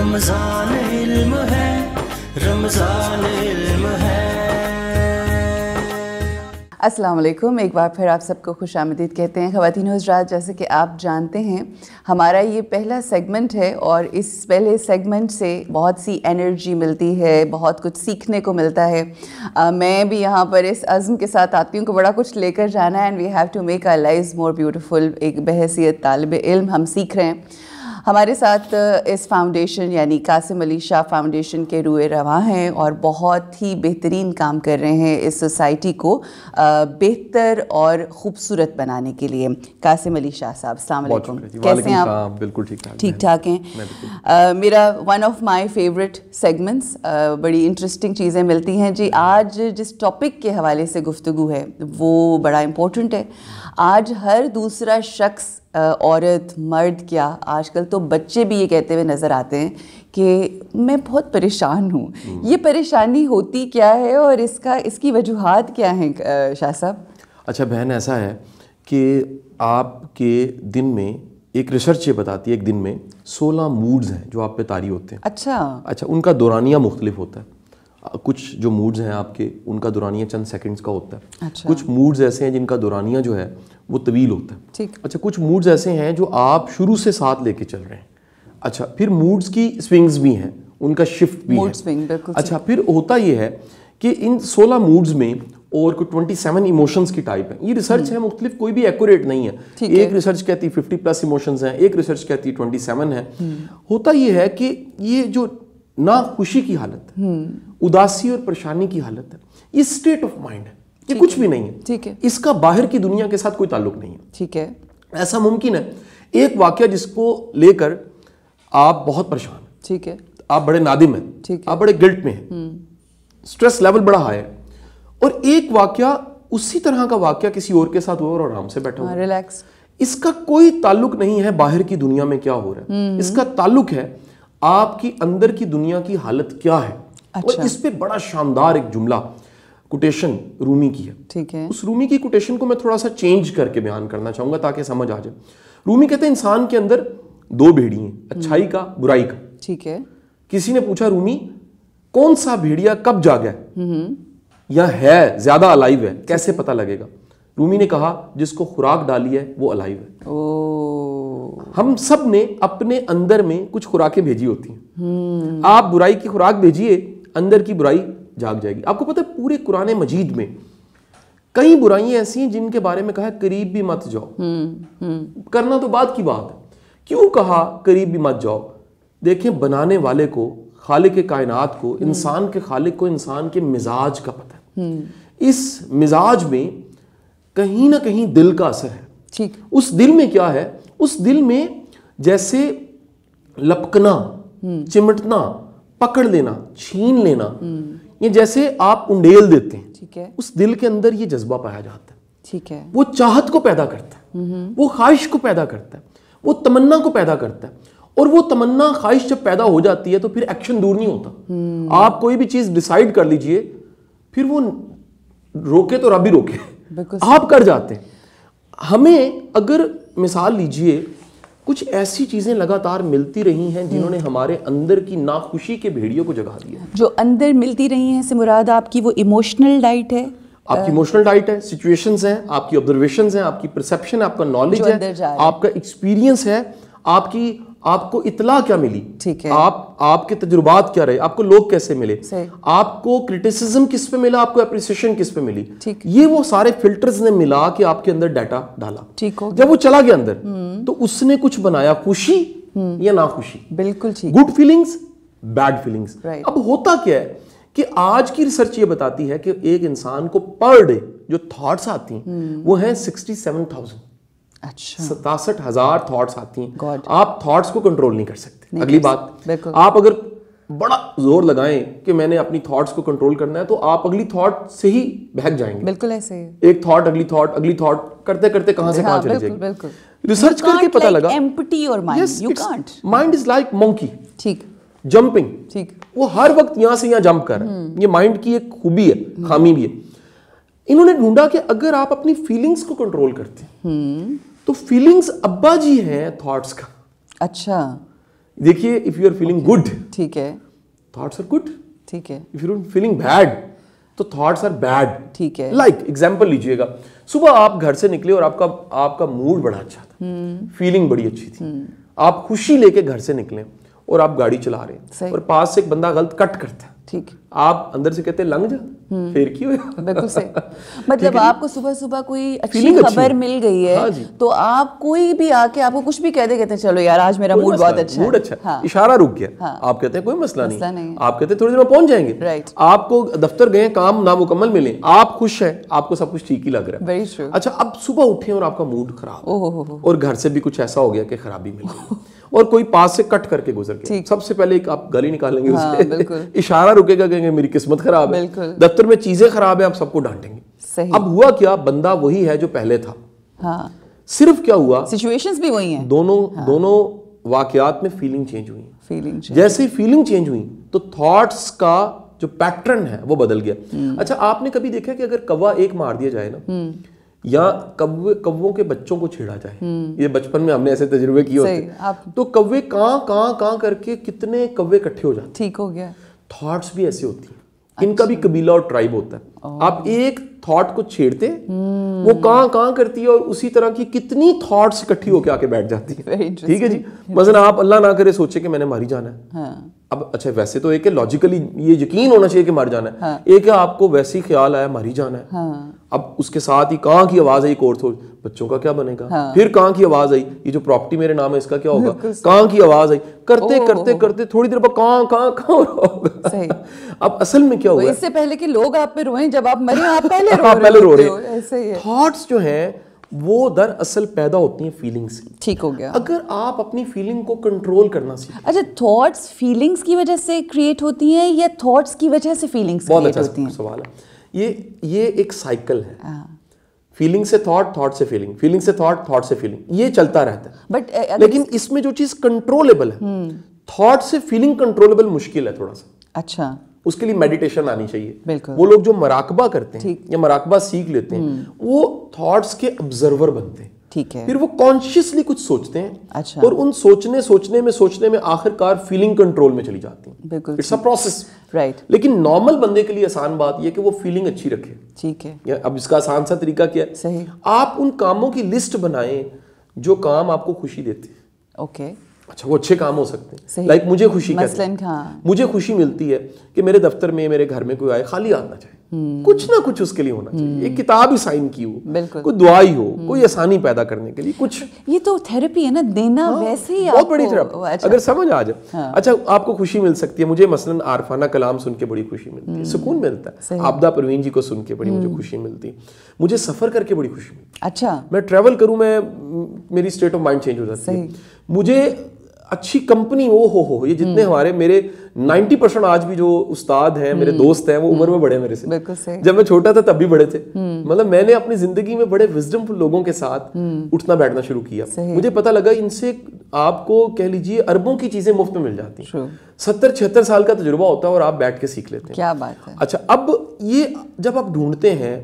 رمضان علم ہے، رمضان علم ہے۔ السلام علیکم، ایک بار پھر آپ سب کو خوش آمدید کہتے ہیں۔ خواتین حضرات، جیسے کہ آپ جانتے ہیں ہمارا یہ پہلا سیگمنٹ ہے اور اس پہلے سیگمنٹ سے بہت سی انرجی ملتی ہے، بہت کچھ سیکھنے کو ملتا ہے۔ میں بھی یہاں پر اس عزم کے ساتھ آتی ہوں کہ بڑا کچھ لے کر جانا ہے، and we have to make our lives more beautiful. ایک بحیثیت طالب علم ہم سیکھ رہے ہیں۔ ہمارے ساتھ اس فاؤنڈیشن یعنی قاسم علی شاہ فاؤنڈیشن کے روئے رواں ہیں اور بہت ہی بہترین کام کر رہے ہیں اس سوسائٹی کو بہتر اور خوبصورت بنانے کے لیے۔ قاسم علی شاہ صاحب، السلام علیکم، کیسے ہیں آپ؟ بالکل ٹھیک ٹھاک ہیں۔ میرا one of my favourite segments, بڑی انٹرسٹنگ چیزیں ملتی ہیں جی۔ آج جس ٹاپک کے حوالے سے گفتگو ہے وہ بڑا امپورٹنٹ ہے۔ آج ہر دوسرا شخص، عورت مرد کیا، آج کل تو بچے بھی یہ کہتے ہوئے نظر آتے ہیں کہ میں بہت پریشان ہوں۔ یہ پریشانی ہوتی کیا ہے اور اس کی وجوہات کیا ہیں شاہ صاحب؟ اچھا بہن، ایسا ہے کہ آپ کے دن میں ایک ریسرچ یہ بتاتی ہے ایک دن میں 16 موڈز ہیں جو آپ پہ طاری ہوتے ہیں۔ اچھا ان کا دورانیہ مختلف ہوتا ہے۔ کچھ جو موڈز ہیں آپ کے، ان کا دورانیہ چند سیکنڈز کا ہوتا ہے۔ کچھ موڈز ایسے ہیں جن کا دورانیہ جو ہے وہ طویل ہوتا ہے۔ اچھا کچھ موڈز ایسے ہیں جو آپ شروع سے ساتھ لے کے چل رہے ہیں۔ اچھا پھر موڈز کی سوئنگز بھی ہیں، ان کا شفٹ بھی ہے۔ اچھا پھر ہوتا یہ ہے کہ ان 16 موڈز میں اور کوئی 27 ایموشنز کی ٹائپ ہیں۔ یہ ریسرچ ہے مختلف، کوئی بھی ایکوریٹ نہیں ہے۔ ایک ریسرچ کہتی 50+ ایموشنز ہیں، ایک ریسرچ کہتی 27 ہے۔ ہوتا یہ ہے کہ یہ جو ناخوشی کی حالت ہے، اداسی اور پریشانی کی حالت ہے، یہ اسٹیٹ آف مائنڈ ہے، یہ کچھ بھی نہیں ہے۔ اس کا باہر کی دنیا کے ساتھ کوئی تعلق نہیں ہے۔ ٹھیک ہے، ایسا ممکن ہے ایک واقعہ جس کو لے کر آپ بہت پریشان ہیں، ٹھیک ہے، آپ بڑے نادم ہیں، آپ بڑے گلٹ میں ہیں، سٹریس لیول بڑا ہائی ہے، اور ایک واقعہ اسی طرح کا واقعہ کسی اور کے ساتھ ہوا اور آرام سے بیٹھا ہوا، ریلیکس۔ اس کا کوئی تعلق نہیں ہے باہر کی دنیا میں کیا ہو رہا ہے، اس کا تعلق ہے آپ کی اندر کی دنیا کی حالت کیا ہے۔ اور اس پہ بڑا شاندار ایک جملہ کوٹیشن رومی کی ہے، ٹھیک ہے۔ اس رومی کی کوٹیشن کو میں تھوڑا سا چینج کر کے بیان کرنا چاہوں گا تاکہ سمجھ آ جائے۔ رومی کہتے ہیں انسان کے اندر 2 بھیڑی ہیں، اچھائی کا، برائی کا، ٹھیک ہے۔ کسی نے پوچھا رومی کون سا بھیڑیا کب جاگا ہے یا ہے زیادہ الائیو ہے، کیسے پتہ لگے گا؟ رومی نے کہا جس کو خوراک ڈالی ہے وہ الائیو ہے۔ ہم سب نے اپنے اندر میں کچھ خوراکیں بھیجی ہوتی ہیں۔ آپ برائی کی خوراک بھیجیے، اندر کی برائی جاگ جائے گی۔ آپ کو پتہ ہے پورے قرآن مجید میں کئی برائیاں ایسی ہیں جن کے بارے میں کہا ہے قریب بھی مت جاؤ، کرنا تو بعد کی بات ہے۔ کیوں کہا قریب بھی مت جاؤ؟ دیکھیں بنانے والے کو، خالق کائنات کو، انسان کے خالق کو انسان کے مزاج کا پتہ ہے۔ اس مزاج میں کہیں نہ کہیں دل کا اثر ہے۔ اس دل میں کیا ہے؟ اس دل میں جیسے لپکنا، چمٹنا، پکڑ لینا، چھین لینا، یہ جیسے آپ انڈیل دیتے ہیں، اس دل کے اندر یہ جذبہ پایا جاتا ہے، ٹھیک ہے۔ وہ چاہت کو پیدا کرتا ہے، وہ خواہش کو پیدا کرتا ہے، وہ تمنا کو پیدا کرتا ہے، اور وہ تمنا خواہش جب پیدا ہو جاتی ہے تو پھر ایکشن دور نہیں ہوتا۔ آپ کوئی بھی چیز ڈیسائیڈ کر لیجئے، پھر وہ روکے تو رب ہی روکے، آپ کر جاتے ہیں۔ ہمیں اگر مثال لیجئے کچھ ایسی چیزیں لگاتار ملتی رہی ہیں جنہوں نے ہمارے اندر کی ناخوشی کے بھیڑیوں کو جگا دیا۔ جو اندر ملتی رہی ہیں سے مراد آپ کی وہ ایموشنل ڈائٹ ہے، آپ کی ایموشنل ڈائٹ ہے، سچویشنز ہیں، آپ کی آبزرویشنز ہیں، آپ کی پرسیپشن ہے، آپ کا نالج ہے، آپ کا ایکسپیرینس ہے، آپ کو اطلاع کیا ملی، آپ کے تجربات کیا رہے، آپ کو لوگ کیسے ملے، آپ کو کرٹیسزم کس پہ ملا، آپ کو اپریسیشن کس پہ ملی، یہ وہ سارے فلٹرز نے ملا کے آپ کے اندر ڈیٹا ڈالا۔ جب وہ چلا گیا اندر تو اس نے کچھ بنایا، خوشی یا ناخوشی، بالکل گڈ فیلنگز، بیڈ فیلنگز۔ اب ہوتا کیا ہے کہ آج کی ریسرچ یہ بتاتی ہے کہ ایک انسان کو پر ڈے جو تھاٹس آتی ہیں وہ ہیں 67,000، 67,000 تھاٹس آتی ہیں۔ آپ تھاٹس کو کنٹرول نہیں کر سکتے۔ اگلی بات، آپ اگر بڑا زور لگائیں کہ میں نے اپنی تھاٹس کو کنٹرول کرنا ہے تو آپ اگلی تھاٹ سے ہی بہک جائیں گے، بالکل ایسے ہی، ایک تھاٹ اگلی تھاٹ اگلی تھاٹ کرتے کرتے کہاں سے کہاں چلے جائیں گے۔ ریسرچ کر کے پتہ لگا مائنڈ از لائک مونکی، ٹھیک، جمپنگ، ٹھیک، وہ ہر وقت یہاں سے یہاں جمپ کر رہا ہے۔ یہ مائنڈ کی ایک خوبی ہے، خامی بھی ہے۔ انہوں نے ڈھونڈا کہ اگر آپ اپنی فیلنگز کو کنٹرول کرتے ہیں تو فیلنگز ابا جی ہیں تھاٹس کا۔ اچھا، دیکھیے if you are feeling good, ٹھیک ہے, thoughts are good. ٹھیک ہے, if you are feeling bad تو thoughts are bad. ٹھیک ہے. لائک ایگزامپل لیجئے گا, صبح آپ گھر سے نکلے اور آپ کا موڈ بڑا اچھا تھا, فیلنگ بڑی اچھی تھی, آپ خوشی لے کے گھر سے نکلیں اور آپ گاڑی چلا رہے ہیں اور پاس سے ایک بندہ غلط کٹ کرتا ہے, ٹھیک, آپ اندر سے کہتے ہیں لنگ جا, پھر کیوں ہے؟ بالکل صحیح. مطلب آپ کو صبح صبح کوئی اچھی خبر مل گئی ہے تو آپ کوئی بھی آ کے آپ کو کچھ بھی کہہ دے, کہتے ہیں چلو یار آج میرا موڈ بہت اچھا ہے, موڈ اچھا ہے, اشارہ رک گیا, آپ کہتے ہیں کوئی مسئلہ نہیں, آپ کہتے ہیں تھوڑی دیر میں پہنچ جائیں گے, آپ کو دفتر گئے کام نامکمل ملے, آپ خوش ہیں, آپ کو سب کچھ ٹھیک ہی لگ رہا ہے. اچھا اب صبح اٹھے اور آپ کا موڈ خراب اور گھر سے بھی کچھ ایسا ہو گیا کہ خرابی مل گئی اور کوئی پاس سے کٹ کر کے گزر گیا, سب سے پہلے آپ گالی نکالیں گے اسے, اشارہ رکے گا, کہیں گے میری قسمت خراب ہے, دفتر میں چیزیں خراب ہیں, آپ سب کو ڈانٹیں گے. اب ہوا کیا, بندہ وہی ہے جو پہلے تھا, صرف کیا ہوا, سچویشنز بھی وہی ہیں, دونوں واقعات میں فیلنگ چینج ہوئی. جیسے ہی فیلنگ چینج ہوئی تو تھاٹس کا جو پیٹرن ہے وہ بدل گیا. اچھا آپ نے کبھی دیکھا کہ اگر کوا ایک مار دیا جائے نا, یا کووں کے بچوں کو چھیڑا جائے, یہ بچپن میں ہم نے ایسے تجربے کیے ہوتے ہیں, تو کوے کہاں کر کے کتنے کوے اکٹھے ہو جاتے, ٹھیک ہو گیا. تھاٹس بھی ایسے ہوتی ہیں, ان کا بھی قبیلہ اور ٹرائب ہوتا ہے. آپ ایک تھاٹ کو چھیڑتے وہ کہاں کرتی ہے, اور اسی طرح کی کتنی تھاٹس اکٹھی ہو کے آ کے بیٹھ جاتی ہے. ٹھیک ہے جی, مثلا آپ اللہ نہ کرے سوچے کہ میں نے ماری جانا ہے, اب اچھا ویسے تو ایک ہے لاجیکلی یہ یقین ہونا چاہیے کہ مر جانا ہے, ایک ہے آپ کو ویسے ہی خیال آیا ماری جانا ہے, اب اس کے ساتھ ہی کہاں کی آواز آئی, ایک اور سوچ بچوں کا کیا بنے گا, پھر کہاں کی آواز آئی یہ جو پراپرٹی میرے نام ہے اس کا کیا ہوگا, کہاں کی آواز آئی, کرتے تھوڑی دیر بعد کہاں ہوگا. اب اصل میں کیا ہوا, اس سے پہلے کہ لوگ آپ پہ روئیں, جب آپ مرے آپ پہلے رو رہے ہیں. تھاٹس جو ہیں وہ دراصل پیدا ہوتی ہیں فیلنگ سے. ٹھیک ہو گیا. اگر آپ اپنی فیلنگ کو کنٹرول کرنا سیکھیں. اچھا تھاٹس فیلنگز کی وجہ سے کریٹ ہوتی ہیں یا تھاٹس کی وجہ سے فیلنگز کریٹ ہوتی ہیں؟ بہت اچھا سوال ہے. یہ ایک سائیکل ہے, فیلنگ سے تھاٹ سے فیلنگ, فیلنگ سے تھاٹ سے فیلنگ, یہ چلتا رہتا ہے. بٹ لیکن اس میں جو چیز کنٹرولبل ہے, تھاٹ سے فیلنگ کنٹرولبل مشکل ہے تھوڑا سا. اچھا, اس کے لیے میڈیٹیشن آنی چاہیے. وہ لوگ جو مراقبہ کرتے ہیں یا مراقبہ سیکھ لیتے ہیں وہ تھاٹس کے آبزرور بنتے ہیں. ٹھیک ہے. پھر وہ کانشیسلی کچھ سوچتے ہیں, اور ان سوچنے میں آخرکار فیلنگ کنٹرول میں چلی جاتی ہیں. بالکل, اٹس اے پروسیس. رائٹ. لیکن نارمل بندے کے لیے آسان بات یہ کہ وہ فیلنگ اچھی رکھے. ٹھیک ہے. اب اس کا آسان سا طریقہ کیا ہے, صحیح, آپ ان کاموں کی لسٹ بنائیں جو کام آپ کو خوشی دیتے ہیں. اوکے. اچھا وہ اچھے کام ہو سکتے ہیں, لائک مجھے خوشی مجھے خوشی ملتی ہے کہ میرے دفتر میں میرے گھر میں کوئی آئے خالی آنا چاہے, کچھ نہ کچھ اس کے لیے ہونا چاہیے, ایک کتاب ہی سائن کی ہو, کوئی دعا ہی ہو, کوئی آسانی پیدا کرنے کے لیے کچھ. یہ تو تھیراپی ہے نا, دینا ویسے ہی بہت بڑی تھیراپی اگر سمجھ آ جائے. اچھا آپ کو خوشی مل سکتی ہے, مجھے مثلاً عارفانہ کلام سن کے بڑی خوشی ملتی ہے, سکون ملتا ہے. عابدہ پروین جی کو سن کے بڑی مجھے خوشی ملتی ہے. مجھے سفر کر کے بڑی خوشی ملتی ہے. اچھا میں ٹریول کروں, میری اسٹیٹ آف مائنڈ چینج ہو جاتی ہے. مجھے اچھی کمپنی ہو یہ جتنے ہمارے میرے 90% آج بھی جو استاد ہیں میرے دوست ہیں وہ عمر میں بڑے میرے سے. جب میں چھوٹا تھا تب بھی بڑے تھے. مطلب میں نے اپنی زندگی میں بڑے وزڈم فل لوگوں کے ساتھ اٹھنا بیٹھنا شروع کیا. مجھے پتا لگا ان سے آپ کو کہہ لیجیے اربوں کی چیزیں مفت میں مل جاتی ہیں. 70-76 سال کا تجربہ ہوتا ہے اور آپ بیٹھ کے سیکھ لیتے ہیں. کیا بات ہے. اچھا اب یہ جب آپ ڈھونڈتے ہیں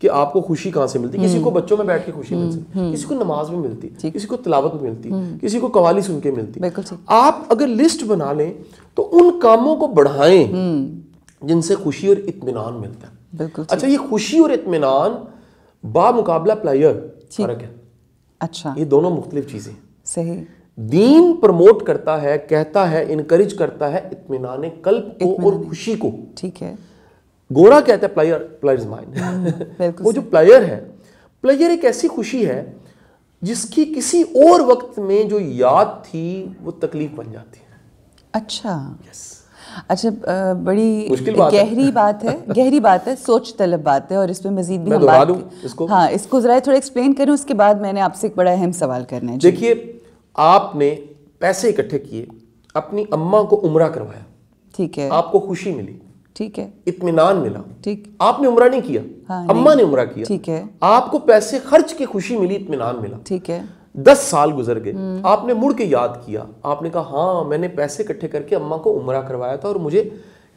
کہ آپ کو خوشی کہاں سے ملتی, کسی کو بچوں میں بیٹھ کے خوشی مل سکتی, کسی کو نماز میں ملتی, کسی کو تلاوت میں ملتی, کسی کو قوالی سن کے ملتی. آپ اگر لسٹ بنا لیں تو ان کاموں کو بڑھائیں جن سے خوشی اور اطمینان ملتا ہے. اچھا یہ خوشی اور اطمینان بامقابلہ پلیئر فرق ہے. اچھا یہ دونوں مختلف چیزیں ہیں. صحیح. دین پروموٹ کرتا ہے, کہتا ہے, انکریج کرتا ہے اطمینان قلب کو اور خوشی کو. ٹھیک ہے. گورا کہتا ہے پلیئرز مائنڈ. وہ جو پلیئر ہے, پلیئر ایک ایسی خوشی ہے جس کی کسی اور وقت میں جو یاد تھی وہ تکلیف بن جاتی ہے. اچھا اچھا, بڑی گہری بات ہے, سوچ طلب بات ہے, اور اس پہ مزید بھی ہم بات ہاں اس کو ذرا تھوڑا ایکسپلین کریں, اس کے بعد میں نے آپ سے ایک بڑا اہم سوال کرنا ہے. دیکھیے آپ نے پیسے اکٹھے کیے, اپنی اماں کو عمرہ کروایا, ٹھیک ہے, آپ کو خوشی ملی, ٹھیک ہے, اطمینان ملا, ٹھیک, آپ نے عمرہ نہیں کیا, اماں نے عمرہ کیا, ٹھیک ہے, آپ کو پیسے خرچ کی خوشی ملی, اطمینان ملا, ٹھیک ہے, 10 سال گزر گئے, آپ نے مڑ کے یاد کیا, آپ نے کہا ہاں میں نے پیسے اکٹھے کر کے اماں کو عمرہ کروایا تھا اور مجھے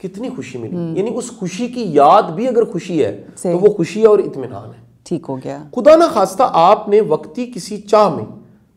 کتنی خوشی ملی. یعنی اس خوشی کی یاد بھی اگر خوشی ہے تو وہ خوشی اور اطمینان ہے. ٹھیک ہو گیا. خدا نہ خواستہ آپ نے وقتی کسی چاہ میں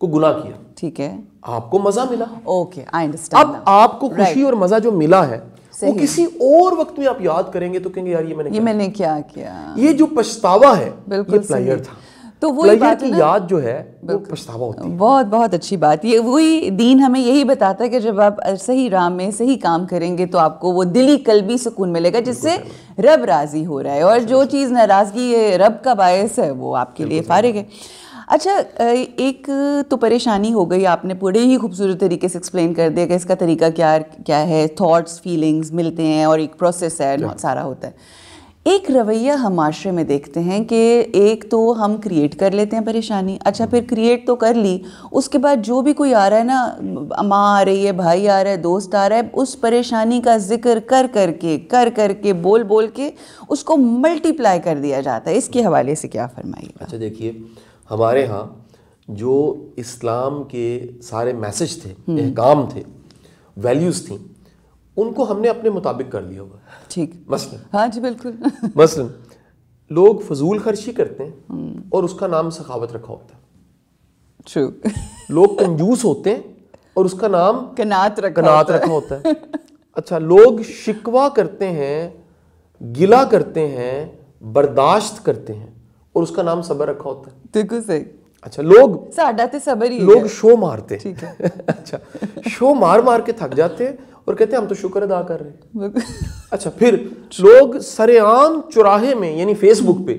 کو گناہ کیا, ٹھیک ہے, آپ کو مزہ ملا. Okay, I understand. اب آپ کو خوشی اور مزہ جو ملا ہے وہ کسی اور وقت میں آپ یاد کریں گے تو کہیں گے یار یہ میں نے کیا کیا. یہ جو پچھتاوا ہے یہ پلیئر تھا. تو وہی بات کی یاد جو ہے وہ پچھتاوا ہوتی ہے. بہت بہت اچھی بات. یہ وہی دین ہمیں یہی بتاتا ہے کہ جب آپ صحیح راہ میں صحیح کام کریں گے تو آپ کو وہ دلی قلبی سکون ملے گا جس سے رب راضی ہو رہا ہے, اور جو چیز ناراضگی رب کا باعث ہے وہ آپ کے لیے فارغ ہے. اچھا, ایک تو پریشانی ہو گئی, آپ نے بڑے ہی خوبصورت طریقے سے ایکسپلین کر دیا کہ اس کا طریقہ کیا ہے, تھاٹس فیلنگز ملتے ہیں اور ایک پروسیس ہے, سارا ہوتا ہے. ایک رویہ ہم معاشرے میں دیکھتے ہیں کہ ایک تو ہم کریٹ کر لیتے ہیں پریشانی. اچھا, پھر کریٹ تو کر لی, اس کے بعد جو بھی کوئی آ رہا ہے نا, ماں آ رہی ہے, بھائی آ رہا ہے, دوست آ رہا ہے, اس پریشانی کا ذکر کر کے بول کے اس کو ملٹی پلائی کر دیا جاتا ہے. اس کے حوالے سے کیا فرمائیے گا؟ اچھا دیکھیے, ہمارے ہاں جو اسلام کے سارے میسج تھے, احکام تھے, ویلیوز تھیں, ان کو ہم نے اپنے مطابق کر لیا ہوا. ٹھیک, مثلا ہاں جی بالکل. مثلا لوگ فضول خرچی کرتے ہیں اور اس کا نام سخاوت رکھا ہوتا ہے. ٹرو. لوگ کنجوس ہوتے ہیں اور اس کا نام کنات رکھا ہوتا ہے. اچھا, لوگ شکوہ کرتے ہیں, گلہ کرتے ہیں, برداشت کرتے ہیں اور اس کا نام صبر رکھا ہوتا ہے. بالکل صحیح. اچھا, لوگ ساڈا تے صبر ہی ہے. لوگ شو مارتے ہیں. اچھا, شو مار کے تھک جاتے ہیں اور کہتے ہیں ہم تو شکر ادا کر رہے ہیں. اچھا, پھر لوگ سرعام چوراہے میں یعنی فیس بک پہ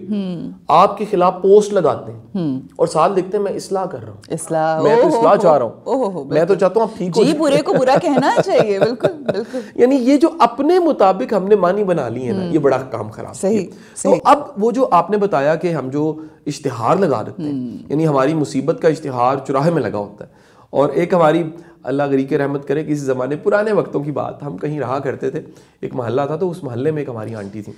آپ کے خلاف پوسٹ لگاتے ہیں اور ساتھ لکھتے ہیں میں اصلاح کر رہا ہوں, میں تو اصلاح چاہ رہا ہوں, میں تو چاہتا ہوں آپ ٹھیک ہو. جی, برے کو برا کہنا چاہیے. بالکل بالکل. یعنی یہ جو اپنے مطابق ہم نے معنی بنا لی ہے نا, یہ بڑا کام خراب. صحیح. تو اب وہ جو آپ نے بتایا کہ ہم جو اشتہار لگا دیتے ہیں, یعنی ہماری مصیبت کا اشتہار چوراہے میں لگا ہوتا ہے. اور ایک ہماری اللہ غریق رحمت کرے, کسی زمانے پرانے وقتوں کی بات, ہم کہیں رہا کرتے تھے, ایک محلہ تھا, تو اس محلے میں ایک ہماری آنٹی تھی.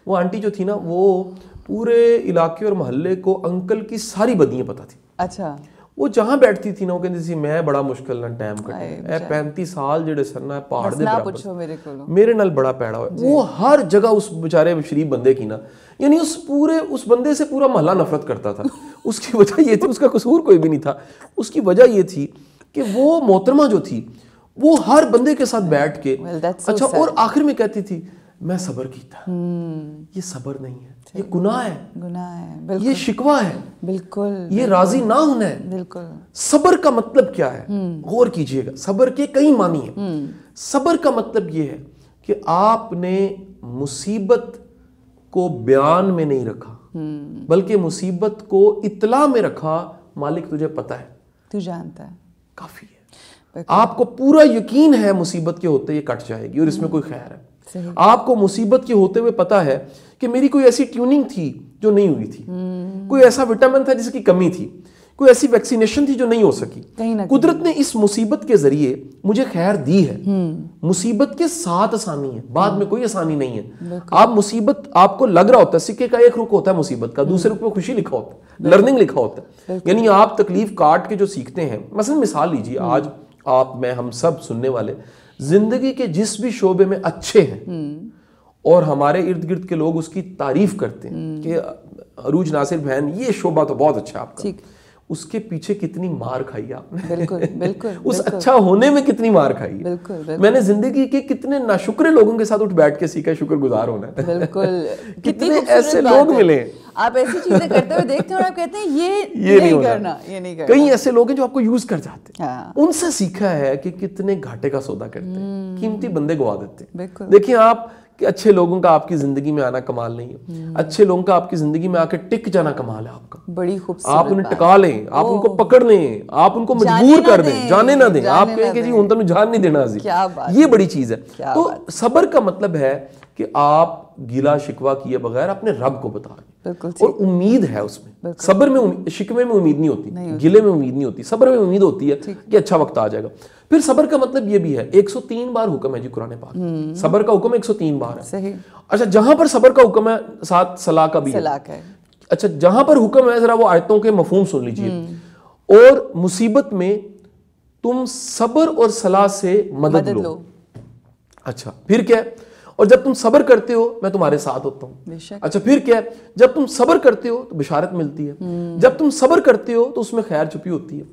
وہ آنٹی جو تھی نا, وہ پورے علاقے اور محلے کو انکل کی ساری بدیاں پتہ تھی. اچھا. وہ جہاں بیٹھتی تھی نا, وہ کہتی تھی میں بڑا مشکل نہ ٹائم کٹے, 35 سال جڑے سرنا پہاڑ دے برابر میرے نال بڑا پیڑا ہوا. وہ ہر جگہ اس بیچارے شریف بندے کی نا, یعنی اس بندے سے پورا محلہ نفرت کرتا تھا. اس کی وجہ یہ تھی, اس کا قصور کوئی بھی نہیں تھا, اس کی وجہ یہ تھی کہ وہ محترمہ جو تھی وہ ہر بندے کے ساتھ بیٹھ کے اچھا, اور آخر میں کہتی تھی میں صبر کیتا. یہ صبر نہیں ہے, یہ گناہ ہے, یہ شکوہ ہے, بالکل, یہ راضی نہ ہونا ہے. بالکل. صبر کا مطلب کیا ہے, غور کیجئے گا. صبر کے کئی معنی ہیں. صبر کا مطلب یہ ہے کہ آپ نے مصیبت کو بیان میں نہیں رکھا, بلکہ مصیبت کو اطلاع میں رکھا. مالک تجھے پتہ ہے, تو جانتا ہے, کافی ہے. آپ کو پورا یقین ہے مصیبت کے ہوتے یہ کٹ جائے گی اور اس میں کوئی خیر ہے. آپ کو مصیبت کے ہوتے ہوئے پتا ہے کہ میری کوئی ایسی ٹیوننگ تھی جو نہیں ہوئی تھی, کوئی ایسا وٹامن تھا جس کی کمی تھی, کوئی ایسی ویکسینیشن تھی جو نہیں ہو سکی. قدرت نے اس مصیبت کے ذریعے مجھے خیر دی ہے. مصیبت کے ساتھ آسانی ہے, بعد میں کوئی آسانی نہیں ہے. آپ مصیبت آپ کو لگ رہا ہوتا ہے, سکے کا ایک رخ ہوتا ہے مصیبت کا, دوسرے رخ میں خوشی لکھا ہوتا ہے, لرننگ لکھا ہوتا ہے. یعنی آپ تکلیف کاٹ کے جو سیکھتے ہیں, مثلا مثال لیجیے, آج آپ میں ہم سب سننے والے زندگی کے جس بھی شعبے میں اچھے ہیں اور ہمارے ارد گرد کے لوگ اس کی تعریف کرتے ہیں کہ عروج ناصر بہن یہ شعبہ تو بہت اچھا آپ کا, اس کے پیچھے کتنی مار کھائی آپ نے. بالکل بالکل. اس اچھا ہونے میں کتنی مار کھائی. بالکل. میں نے زندگی کے کتنے ناشکرے لوگوں کے ساتھ اٹھ بیٹھ کے سیکھا شکر گزار ہونا ہے. بالکل. کتنے ایسے لوگ ملے, آپ ایسی چیزیں کرتے ہوئے دیکھتے ہیں اور آپ کہتے ہیں یہ نہیں کرنا, یہ نہیں کرنا. کئی ایسے لوگ ہیں جو آپ کو یوز کر جاتے ہیں, ان سے سیکھا ہے کہ کتنے گھاٹے کا سودا کرتے ہیں, قیمتی بندے گوا دیتے ہیں. دیکھیں آپ کہ اچھے لوگوں کا آپ کی زندگی میں آنا کمال نہیں ہے, اچھے لوگوں کا آپ کی زندگی میں آ کے ٹک جانا کمال ہے آپ کا. بڑی خوبصورت. آپ انہیں ٹکا لیں, آپ ان کو پکڑ لیں, آپ ان کو مجبور کر دیں, جانے نہ دیں. آپ کہیں کہ جی ان تنوں جان نہیں دینا, یہ بڑی چیز ہے. تو صبر کا مطلب ہے کہ آپ گلا شکوہ کیے بغیر اپنے رب کو بتا رہے ہیں اور امید ہے اس میں. صبر میں شکوے میں امید نہیں ہوتی, گلے میں امید نہیں ہوتی, صبر میں امید ہوتی ہے کہ اچھا وقت آ جائے گا. پھر صبر کا مطلب یہ بھی ہے, 103 بار حکم ہے جی قرآن پاک, صبر کا حکم 103 بار ہے. اچھا, جہاں پر صبر کا حکم ہے ساتھ صلاح کا بھی ہے. اچھا, جہاں پر حکم ہے ذرا وہ آیتوں کے مفہوم سن لیجئے. اور مصیبت میں تم صبر اور صلاح سے مدد لو. اچھا, پھر کیا ہے, اور جب تم صبر کرتے ہو میں تمہارے ساتھ ہوتا ہوں. اچھا, پھر کیا ہے, جب تم صبر کرتے ہو تو بشارت ملتی ہے, جب تم صبر کرتے ہو تو اس میں خیر چھپی ہوتی ہے.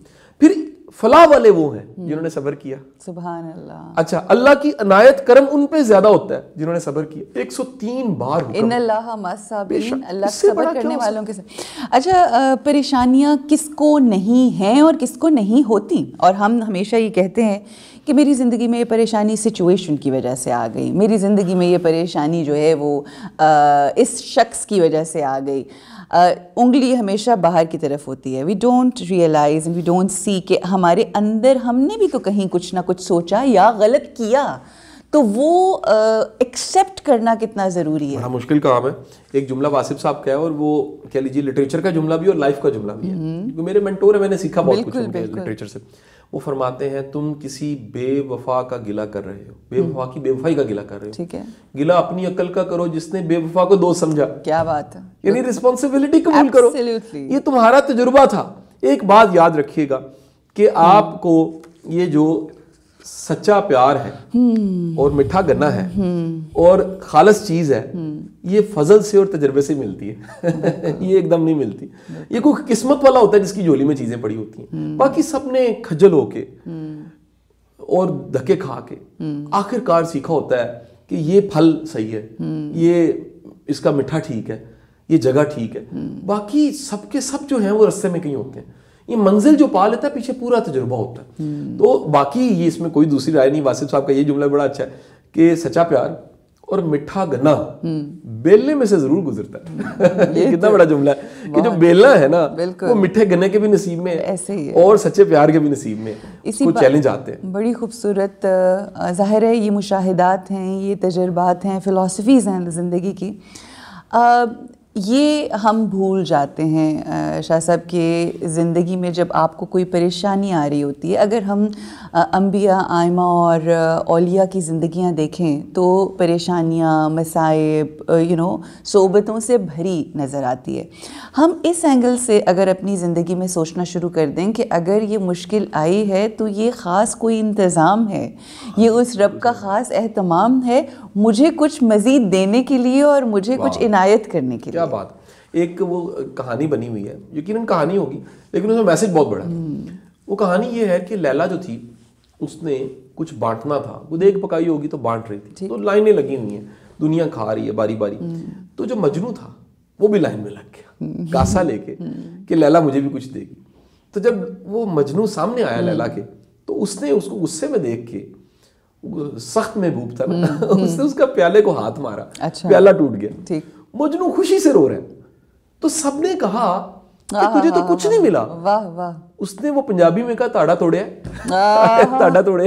پھر فلاح والے وہ ہیں جنہوں نے صبر کیا. سبحان اللہ. اچھا, اللہ کی عنایت کرم ان پہ زیادہ ہوتا ہے جنہوں نے صبر کیا. 103 بار ان اللہ مع الصابرین, اللہ صبر کرنے والوں کے ساتھ. اچھا, پریشانیاں کس کو نہیں ہیں اور کس کو نہیں ہوتی؟ اور ہم ہمیشہ یہ کہتے ہیں کہ میری زندگی میں یہ پریشانی سچویشن کی وجہ سے آ گئی, میری زندگی میں یہ پریشانی جو ہے وہ اس شخص کی وجہ سے آ گئی. انگلی ہمیشہ باہر کی طرف ہوتی ہے. We don't realize and we don't see کہ ہمارے اندر ہم نے بھی تو کہیں کچھ نہ کچھ سوچا یا غلط کیا, تو وہ ایکسیپٹ کرنا کتنا ضروری ہے. بڑا مشکل کام ہے. ایک جملہ واسف صاحب کا ہے, اور وہ کہہ لیجیے لٹریچر کا جملہ بھی اور لائف کا جملہ بھی ہے, کیونکہ میرے مینٹور ہیں, میں نے سیکھا بہت کچھ لٹریچر سے. وہ فرماتے ہیں تم کسی بے وفا کا گلہ کر رہے ہو, بے وفا کی بے وفائی کا گلہ کر رہے ہو. ٹھیک ہے, گلہ اپنی عقل کا کرو جس نے بے وفا کو دوست سمجھا. کیا بات ہے, یعنی رسپانسبلٹی قبول کرو. یہ تمہارا تجربہ تھا. ایک بات یاد رکھیے گا کہ آپ کو یہ جو سچا پیار ہے اور میٹھا گنا ہے اور خالص چیز ہے, یہ فضل سے اور تجربے سے ملتی ہے. یہ ایک دم نہیں ملتی. یہ کوئی قسمت والا ہوتا ہے جس کی جھولی میں چیزیں پڑی ہوتی ہیں. باقی سب نے کھجل ہو کے اور دھکے کھا کے آخر کار سیکھا ہوتا ہے کہ یہ پھل صحیح ہے, یہ اس کا میٹھا ٹھیک ہے, یہ جگہ ٹھیک ہے. باقی سب کے سب جو ہیں وہ رستے میں کہیں ہوتے ہیں. یہ منزل جو پا لیتا ہے پیچھے پورا تجربہ ہوتا ہے. تو باقی یہ اس میں کوئی دوسری رائے نہیں. واسف صاحب کا یہ جملہ بڑا اچھا ہے کہ سچا پیار اور میٹھا گنا بیلنے میں سے ضرور گزرتا ہے. یہ کتنا بڑا جملہ ہے کہ جو بیلنا ہے نا وہ میٹھے گنے کے بھی نصیب میں ہے اور سچے پیار کے بھی نصیب میں ہے. اس کو چیلنج آتے ہیں. بڑی خوبصورت, ظاہر ہے یہ مشاہدات ہیں, یہ تجربات ہیں, فلسفیز ہیں زندگی کی. یہ ہم بھول جاتے ہیں شاہ صاحب کہ زندگی میں جب آپ کو کوئی پریشانی آ رہی ہوتی ہے, اگر ہم انبیاء, ائمہ اور اولیاء کی زندگیاں دیکھیں تو پریشانیاں, مصائب, صعوبتوں سے بھری نظر آتی ہے. ہم اس اینگل سے اگر اپنی زندگی میں سوچنا شروع کر دیں کہ اگر یہ مشکل آئی ہے تو یہ خاص کوئی انتظام ہے, یہ اس رب کا خاص اہتمام ہے مجھے کچھ مزید دینے کے لیے اور مجھے کچھ عنایت کرنے کے لیے. کیا بات. ایک وہ کہانی بنی ہوئی ہے, یقیناً کہانی ہوگی لیکن اس میں میسج بہت بڑا ہے. وہ کہانی یہ ہے کہ لیلا جو تھی اس نے کچھ بانٹنا تھا. وہ دیکھ پکائی ہوگی تو بانٹ رہی تھی, تو لائنیں لگی ہوئی ہیں, دنیا کھا رہی ہے باری باری. تو جو مجنو تھا وہ بھی لائن میں لگ گیا کاسا لے کے کہ لیلا مجھے بھی کچھ دے گی. تو جب وہ مجنو سامنے آیا لیلا کے, تو اس نے اس کو غصے میں دیکھ کے, سخت محبوب تھا نا, اس نے اس کا پیالے کو ہاتھ مارا, پیالہ ٹوٹ گیا. مجنو خوشی سے رو رہے ہیں. تو سب نے کہا کہ تجھے تو کچھ نہیں ملا. واہ واہ. اس نے وہ پنجابی میں کہا تاڑا توڑیا, تاڑا توڑے.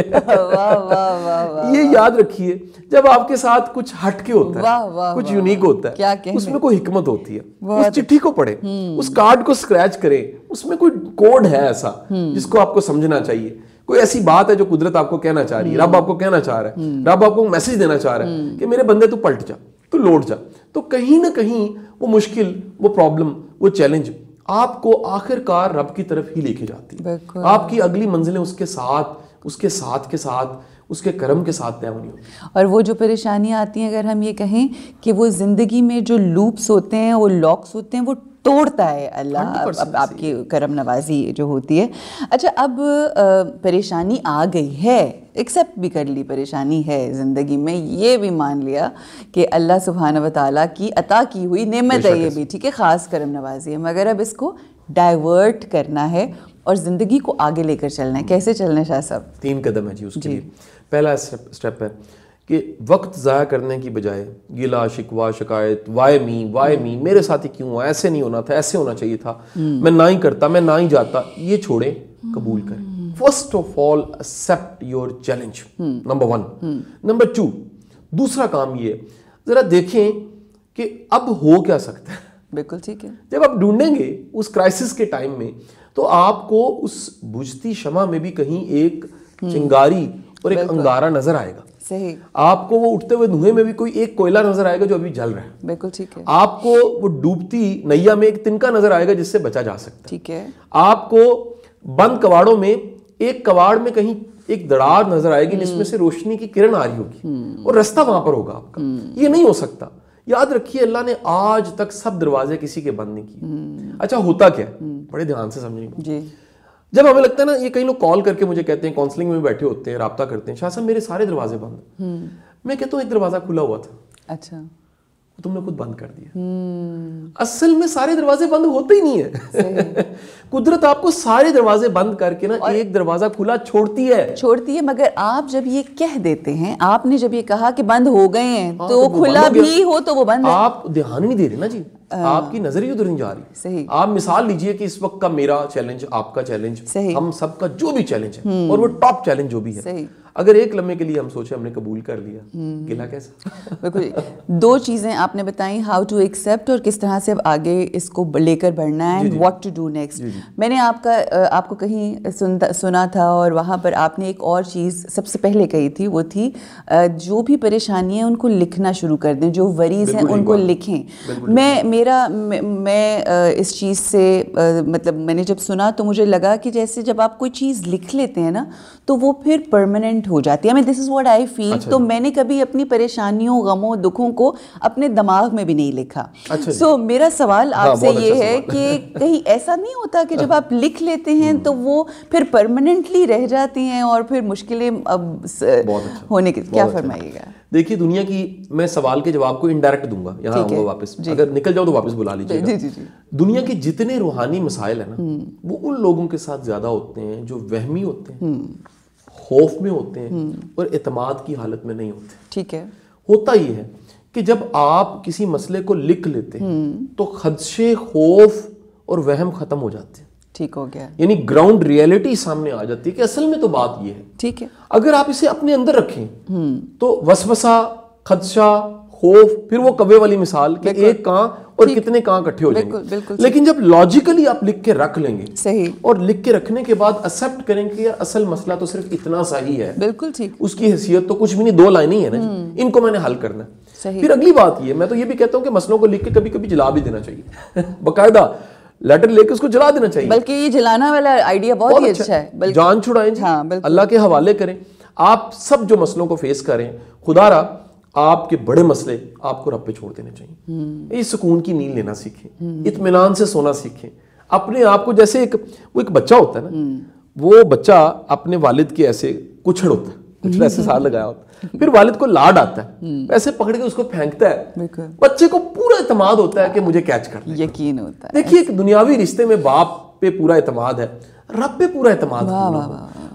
یہ یاد رکھیے جب آپ کے ساتھ کچھ ہٹ کے ہوتا ہے, کچھ یونیک ہوتا ہے, اس میں کوئی حکمت ہوتی ہے. اس چٹھی کو پڑھیں, اس کارڈ کو اسکریچ کریں, اس میں کوئی کوڈ ہے ایسا جس کو آپ کو سمجھنا چاہیے. کوئی ایسی بات ہے جو قدرت آپ کو کہنا چاہ رہی ہے, رب آپ کو کہنا چاہ رہا ہے, رب آپ کو میسج دینا چاہ رہا ہے کہ میرے بندے تو پلٹ جا, تو لوٹ جا. تو کہیں نہ کہیں وہ مشکل, وہ پرابلم, وہ چیلنج آپ کو آخر کار رب کی طرف ہی لے کے جاتی ہے. آپ کی اگلی منزلیں اس کے ساتھ اس کے کرم کے ساتھ طے ہونی ہوتی. اور وہ جو پریشانیاں آتی ہیں, اگر ہم یہ کہیں کہ وہ زندگی میں جو لوپس ہوتے ہیں, وہ لاکس ہوتے ہیں, وہ توڑتا ہے اللہ آپ کی کرم نوازی جو ہوتی ہے. اچھا, اب پریشانی آ گئی ہے, ایکسیپٹ بھی کر لی پریشانی ہے زندگی میں, یہ بھی مان لیا کہ اللہ سبحانہ و تعالیٰ کی عطا کی ہوئی نعمت ہے یہ بھی, ٹھیک ہے, خاص کرم نوازی ہے, مگر اب اس کو ڈائیورٹ کرنا ہے اور زندگی کو آگے لے کر چلنا ہے. کیسے چلنا ہے شاہ صاحب؟ 3 قدم ہے جی اس کے لیے. پہلا اسٹیپ ہے کہ وقت ضائع کرنے کی بجائے گلا, شکوہ, شکایت, وائے می, میرے ساتھ ہی کیوں ہوا, ایسے نہیں ہونا تھا, ایسے ہونا چاہیے تھا, میں نہ ہی کرتا, میں نہ ہی جاتا, یہ چھوڑیں, قبول کریں. First of all accept your challenge, number 1. Number 2, دوسرا کام یہ ہے, ذرا دیکھیں کہ اب ہو کیا سکتا ہے. بالکل ٹھیک ہے. جب آپ ڈھونڈیں گے اس کرائسس کے ٹائم میں, تو آپ کو اس بجھتی شمع میں بھی کہیں ایک چنگاری اور ایک انگارہ نظر آئے گا. صحیح. آپ کو وہ اٹھتے ہوئے دھوئیں میں بھی کوئی ایک کوئلہ نظر آئے گا جو ابھی جل رہا ہے. بالکل ٹھیک ہے. آپ کو وہ ڈوبتی نیا میں ایک تنکا نظر آئے گا جس سے بچا جا سکتا ہے. ٹھیک ہے. آپ کو بند کواڑوں میں ایک کواڑ میں کہیں ایک دراڑ نظر آئے گی جس میں سے روشنی کی کرن آ رہی ہوگی, اور رستہ وہاں پر ہوگا آپ کا. یہ نہیں ہو سکتا. یاد رکھیے اللہ نے آج تک سب دروازے کسی کے بند نہیں کیے. اچھا, ہوتا کیا ہے, بڑے دھیان سے سمجھیں. جی. جب ہمیں لگتا ہے نا, یہ کئی لوگ کال کر کے مجھے کہتے ہیں, کاؤنسلنگ میں بیٹھے ہوتے ہیں, رابطہ کرتے ہیں, شاہ صاحب میرے سارے دروازے بند. میں کہتا ہوں ایک دروازہ کھلا ہوا تھا, اچھا تم نے خود بند کر دیا. اصل میں سارے دروازے بند ہوتے ہی نہیں ہے. قدرت آپ کو سارے دروازے بند کر کے نا ایک دروازہ کھلا چھوڑتی ہے. مگر آپ جب یہ کہہ دیتے ہیں, آپ نے جب یہ کہا کہ بند ہو گئے ہیں, تو کھلا بھی ہو تو وہ بند ہے. آپ دھیان نہیں دے رہے نا جی, آپ کی نظر ہی ادھر نہیں جا رہی. صحیح. آپ مثال لیجئے کہ اس وقت کا میرا چیلنج, آپ کا چیلنج, ہم سب کا جو بھی چیلنج ہے, اور وہ ٹاپ چیلنج جو بھی ہے, اگر ایک لمحے کے لیے ہم سوچیں ہم نے قبول کر لیا, گلا کیسا. بالکل. 2 چیزیں آپ نے بتائیں, ہاؤ ٹو ایکسیپٹ اور کس طرح سے اب آگے اس کو لے کر بڑھنا ہے, and what to do next. میں نے آپ کو کہیں سنا تھا, اور وہاں پر آپ نے ایک اور چیز سب سے پہلے کہی تھی, وہ تھی جو بھی پریشانی ہیں ان کو لکھنا شروع کر دیں, جو وریز ہیں ان کو لکھیں. میں اس چیز سے مطلب میں نے جب سنا تو مجھے لگا کہ جیسے جب آپ کوئی چیز لکھ لیتے ہیں نا تو وہ پھر پرماننٹ ہو جاتی ہے. I mean, this is what I feel. تو میں نے کبھی اپنی پریشانیوں, غموں, دکھوں کو اپنے دماغ میں بھی نہیں لکھا. سو میرا سوال آپ سے یہ ہے کہ کہیں ایسا نہیں ہوتا کہ جب آپ لکھ لیتے ہیں تو وہ پھر پرماننٹلی رہ جاتی ہیں اور پھر مشکلیں اب ہونے کی, کیا فرمائیے گا؟ دیکھیے دنیا کی, میں سوال کے جواب کو انڈائریکٹ دوں گا, یہاں آؤں گا واپس, اگر نکل جاؤ تو واپس بلا لیجیے گا. دنیا کے جتنے روحانی مسائل ہیں نا, وہ ان لوگوں کے ساتھ زیادہ ہوتے ہیں جو وہمی ہوتے ہیں, خوف میں ہوتے ہیں, اور اعتماد کی حالت میں نہیں ہوتے. ٹھیک ہے. ہوتا یہ ہے کہ جب آپ کسی مسئلے کو لکھ لیتے ہیں تو خدشے, خوف اور وہم ختم ہو جاتے ہیں. ٹھیک ہو گیا. یعنی گراؤنڈ ریئلٹی سامنے آ جاتی ہے کہ اصل میں تو بات یہ ہے. ٹھیک ہے. اگر آپ اسے اپنے اندر رکھیں تو وسوسہ, خدشہ, خوف, پھر وہ کوے والی مثال کہ ایک کان اور کتنے کان اکٹھے ہو جائیں گے. لیکن جب لاجیکلی آپ لکھ کے رکھ لیں گے, صحیح, اور لکھ کے رکھنے کے بعد ایکسپٹ کریں کہ یار اصل مسئلہ تو صرف اتنا سا ہی ہے, بالکل ٹھیک, اس کی حیثیت تو کچھ بھی نہیں, 2 لائنیں ہی ہے نا جی, ان کو میں نے حل کرنا ہے. پھر اگلی بات یہ, میں تو یہ بھی کہتا ہوں کہ مسئلوں کو لکھ کے کبھی کبھی جلا بھی دینا چاہیے, باقاعدہ لیٹر لے کے اس کو جلا دینا چاہیے. بلکہ یہ جلانا والا آئیڈیا بہت ہی اچھا ہے. جان چھڑائیں جی, اللہ کے حوالے کریں. آپ سب جو مسئلوں کو فیس کریں, خدا را آپ کے بڑے مسئلے آپ کو رب پہ چھوڑ دینے چاہیے. اس سکون کی نیند لینا سیکھیں, اطمینان سے سونا سیکھیں. اپنے آپ کو جیسے وہ ایک بچہ ہوتا ہے نا, وہ بچہ اپنے والد کے ایسے کچھڑ ہوتا ہے, کچھڑ ایسے ساتھ لگایا ہوتا ہے, پھر والد کو لاڈ آتا ہے, ایسے پکڑ کے اس کو پھینکتا ہے, بچے کو پورا اعتماد ہوتا ہے کہ مجھے کیچ کر لے, یقین ہوتا ہے. دیکھیے ایک دنیاوی رشتے میں باپ پہ پورا اعتماد ہے, رب پہ پورا اعتماد.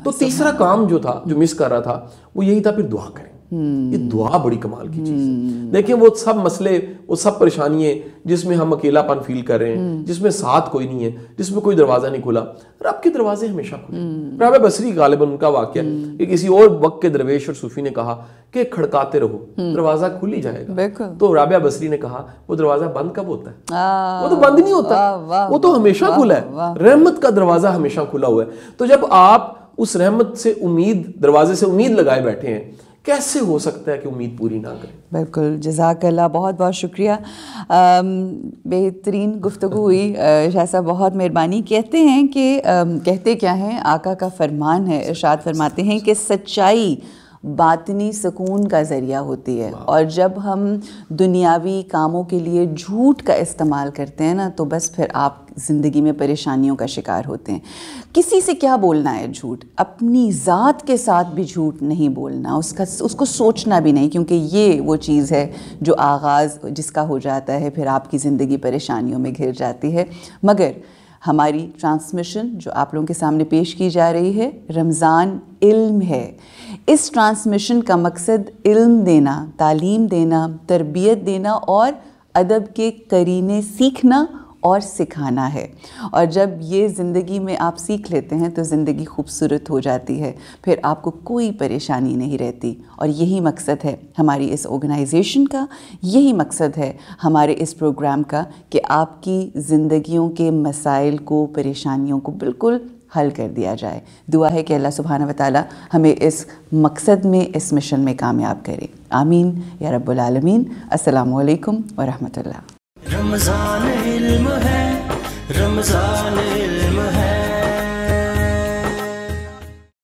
تو تیسرا کام جو تھا, جو مس کر رہا تھا, وہ یہی تھا پھر دعا کریں. یہ دعا بڑی کمال کی چیز ہے. دیکھیں وہ سب مسئلے, وہ سب پریشانیاں جس میں ہم اکیلا پن فیل کر رہے ہیں, جس میں ساتھ کوئی نہیں ہے, جس میں کوئی دروازہ نہیں کھلا, رب کے دروازے ہمیشہ کھلے. رابعہ بصری غالباً ان کا واقعہ کہ کسی اور وقت کے درویش اور صوفی نے کہا کہ کھڑکاتے رہو, دروازہ کھل ہی جائے گا. تو رابعہ بصری نے کہا وہ دروازہ بند کب ہوتا ہے؟ وہ تو بند نہیں ہوتا, وہ تو ہمیشہ کھلا ہے. رحمت کا دروازہ ہمیشہ کھلا ہوا ہے. تو جب آپ اس رحمت سے امید, دروازے سے امید لگائے بیٹھے ہیں, کیسے ہو سکتا ہے کہ امید پوری نہ کریں؟ بالکل, جزاک اللہ, بہت بہت شکریہ. بہترین گفتگو ہوئی شاہ صاحب, بہت مہربانی. کہتے ہیں کہ کہتے کیا ہیں, آقا کا فرمان ہے, ارشاد فرماتے ہیں کہ سچائی باطنی سکون کا ذریعہ ہوتی ہے, اور جب ہم دنیاوی کاموں کے لیے جھوٹ کا استعمال کرتے ہیں نا, تو بس پھر آپ زندگی میں پریشانیوں کا شکار ہوتے ہیں. کسی سے کیا بولنا ہے جھوٹ, اپنی ذات کے ساتھ بھی جھوٹ نہیں بولنا, اس کو سوچنا بھی نہیں, کیونکہ یہ وہ چیز ہے جو آغاز جس کا ہو جاتا ہے پھر آپ کی زندگی پریشانیوں میں گھر جاتی ہے. مگر ہماری ٹرانسمیشن جو آپ لوگوں کے سامنے پیش کی جا رہی ہے, رمضان علم ہے. اس ٹرانسمیشن کا مقصد علم دینا, تعلیم دینا, تربیت دینا اور ادب کے قرینے سیکھنا اور سکھانا ہے. اور جب یہ زندگی میں آپ سیکھ لیتے ہیں تو زندگی خوبصورت ہو جاتی ہے, پھر آپ کو کوئی پریشانی نہیں رہتی. اور یہی مقصد ہے ہماری اس آرگنائزیشن کا, یہی مقصد ہے ہمارے اس پروگرام کا, کہ آپ کی زندگیوں کے مسائل کو, پریشانیوں کو بالکل حل کر دیا جائے. دعا ہے کہ اللہ سبحانہ و تعالی ہمیں اس مقصد میں, اس مشن میں کامیاب کرے. آمین یا رب العالمین. السلام علیکم ورحمۃ اللہ. رمضان علم ہے, رمضان علم ہے.